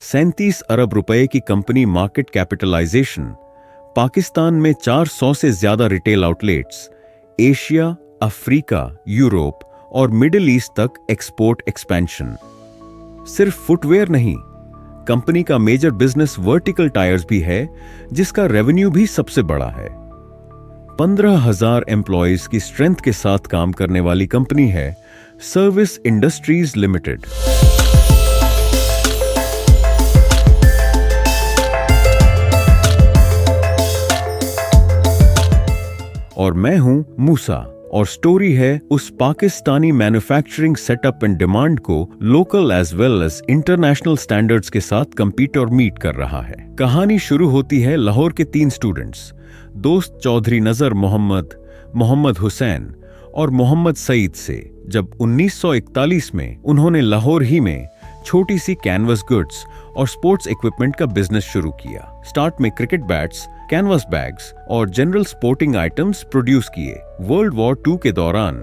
37 अरब रुपए की company market capitalisation, Pakistan में 400 से ज्यादा retail outlets, Asia, Africa, Europe और मिडिल ईस्ट तक एक्सपोर्ट एक्सपेंशन। सिर्फ फुटवेयर नहीं, कंपनी का मेजर बिजनेस वर्टिकल टायर्स भी है, जिसका रेवेन्यू भी सबसे बड़ा है। 15,000 एम्प्लॉयज की स्ट्रेंथ के साथ काम करने वाली कंपनी है सर्विस इंडस्ट्रीज लिमिटेड। और मैं हूं मूसा, और स्टोरी है उस Pakistani manufacturing setup and demand को local as well as international standards के साथ compete और मीट कर रहा है। कहानी शुरू होती है लाहौर के 3 स्टूडेंट्स, दोस्त चौधरी नजर मोहम्मद, मोहम्मद हुसैन और मोहम्मद सईद से, जब 1941 में उन्होंने लाहौर ही में छोटी सी कैनवस गुड्स और स्पोर्ट्स इक्विपमेंट का बिजनेस शुरू किया। स्टार्ट में क्रिकेट बैट्स, कैनवस बैग्स और जनरल स्पोर्टिंग आइटम्स प्रोड्यूस किए। वर्ल्ड वॉर 2 के दौरान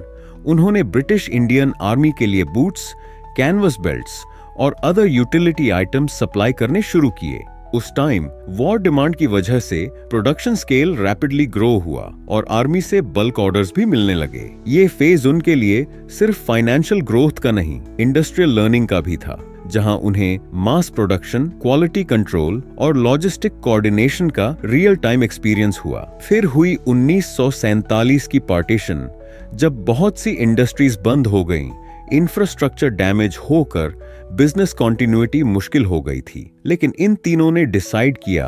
उन्होंने ब्रिटिश इंडियन आर्मी के लिए बूट्स, कैनवस बेल्ट्स और अदर यूटिलिटी आइटम्स सप्लाई करने शुरू किए। उस टाइम वॉर डिमांड की वजह से प्रोडक्शन स्केल रैपिडली ग्रो हुआ और आर्मी से बल्क ऑर्डर्स भी मिलने लगे। ये फेज उनके लिए सिर्फ फाइनेंशियल ग्रोथ का नहीं, इंडस्ट्रियल लर्निंग का भी था, जहां उन्हें मास प्रोडक्शन, क्वालिटी कंट्रोल और लॉजिस्टिक कोऑर्डिनेशन का रियल टाइम एक्सपीरियंस हुआ। फिर हुई 1947 की पार्टीशन, जब बहुत सी इंडस्ट्रीज बंद हो गईं, इंफ्रास्ट्रक्चर डैमेज होकर बिजनेस कॉन्टिन्यूटी मुश्किल हो गई थी। लेकिन इन तीनों ने डिसाइड किया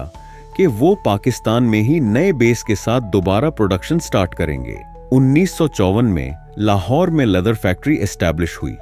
कि वो पाकिस्तान में ही नए बेस के साथ दोबारा प्रोडक्शन स्टार्ट करेंगे। 1954 में लाहौर में लेदर फैक्ट्री एस्टैब्लिश हुई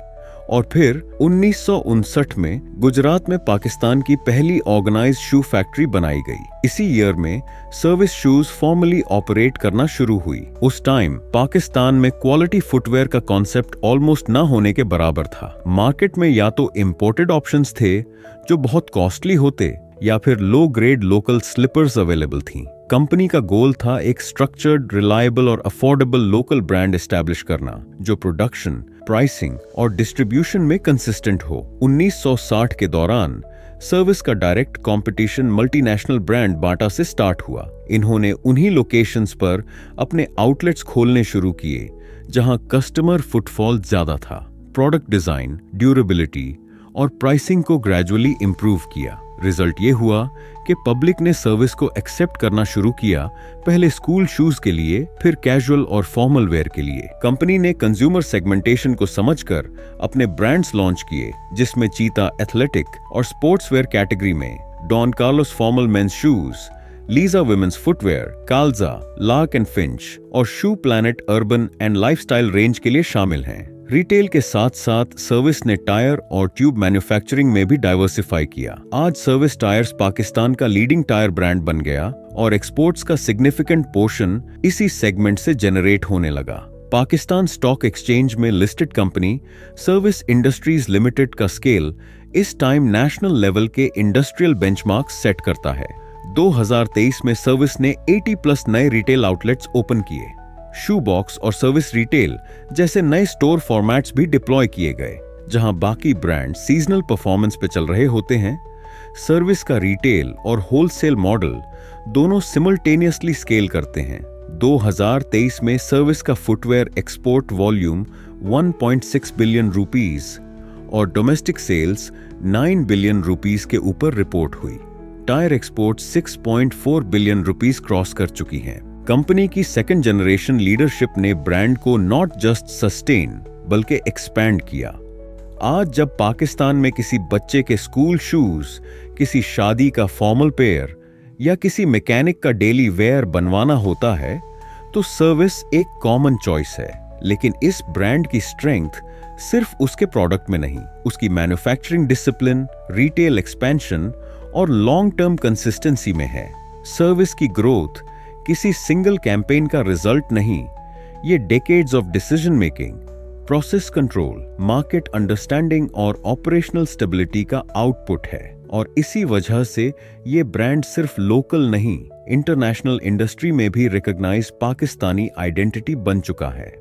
और फिर 1959 में गुजरात में पाकिस्तान की पहली ऑर्गेनाइज्ड शू फैक्ट्री बनाई गई। इसी ईयर में सर्विस शूज फॉर्मली ऑपरेट करना शुरू हुई। उस टाइम पाकिस्तान में क्वालिटी फुटवेयर का कॉन्सेप्ट ऑलमोस्ट ना होने के बराबर था। मार्केट में या तो इंपोर्टेड ऑप्शंस थे जो बहुत कॉस्टली होते, या फिर low grade local slippers available थी। कंपनी का गोल था एक स्ट्रक्चर्ड, रिलायबल और अफोर्डेबल लोकल ब्रांड एस्टैब्लिश करना, जो प्रोडक्शन, प्राइसिंग और डिस्ट्रीब्यूशन में कंसिस्टेंट हो। 1960 के दौरान सर्विस का direct competition multinational brand Bata से स्टार्ट हुआ। इन्होंने उन्हीं लोकेशंस पर अपने आउटलेट्स खोलने शुरू किए जहां कस्टमर फुटफॉल ज्यादा था। प्रोडक्ट डिजाइन, ड्यूरेबिलिटी और प्राइसिंग को ग्रेजुअली इंप्रूव किया। रिजल्ट ये हुआ कि पब्लिक ने सर्विस को एक्सेप्ट करना शुरू किया, पहले स्कूल शूज के लिए, फिर कैजुअल और फॉर्मल वेयर के लिए। कंपनी ने कंज्यूमर सेगमेंटेशन को समझकर अपने ब्रांड्स लॉन्च किए, जिसमें चीता एथलेटिक और स्पोर्ट्स वेयर कैटेगरी में Don Carlos formal men's shoes, Liza women's footwear, काल्जा, लार्क एंड फिंच और Shoe Planet urban and lifestyle range के लिए शामिल हैं। रिटेल के साथ साथ सर्विस ने टायर और ट्यूब मैन्युफैक्चरिंग में भी डाइवर्सिफाई किया। आज सर्विस टायर्स पाकिस्तान का लीडिंग टायर ब्रांड बन गया और एक्सपोर्ट्स का सिग्निफिकेंट पोर्शन इसी सेगमेंट से जनरेट होने लगा। पाकिस्तान स्टॉक एक्सचेंज में listed company service industries limited का स्केल इस टाइम नेशनल लेवल के इंडस्ट्रियल बेंचमार्क सेट करता है। 2023 में सर्विस ने 80+ नए रिटेल आउटलेट्स ओपन किए। शू बॉक्स और सर्विस रिटेल जैसे नए स्टोर फॉर्मेट्स भी डिप्लॉय किए गए, जहां बाकी ब्रांड सीजनल परफॉर्मेंस पे चल रहे होते हैं। सर्विस का रिटेल और होलसेल मॉडल दोनों सिमल्टेनियसली स्केल करते हैं। 2023 में सर्विस का footwear export volume 1.6 billion rupees और डोमेस्टिक सेल्स 9 बिलियन रुपीस के ऊपर रिपोर्ट हुई। Tyre export 6.4 billion rupees cross कर चुकी हैं। कंपनी की सेकंड जनरेशन लीडरशिप ने ब्रांड को नॉट जस्ट सस्टेन बल्कि एक्सपैंड किया। आज जब पाकिस्तान में किसी बच्चे के स्कूल शूज, किसी शादी का फॉर्मल पेयर या किसी मैकेनिक का डेली वेयर बनवाना होता है, तो सर्विस एक कॉमन चॉइस है। लेकिन इस ब्रांड की स्ट्रेंथ सिर्फ उसके प्रोडक्ट में नहीं, उसकी मैन्युफैक्चरिंग डिसिप्लिन, रिटेल एक्सपेंशन और लॉन्ग टर्म कंसिस्टेंसी में है। सर्विस की ग्रोथ किसी सिंगल कैंपेन का रिजल्ट नहीं, ये decades of decision making, process control, market understanding और ऑपरेशनल स्टेबिलिटी का आउटपुट है। और इसी वजह से ये ब्रांड सिर्फ लोकल नहीं, इंटरनेशनल इंडस्ट्री में भी रिकॉग्नाइज पाकिस्तानी आइडेंटिटी बन चुका है।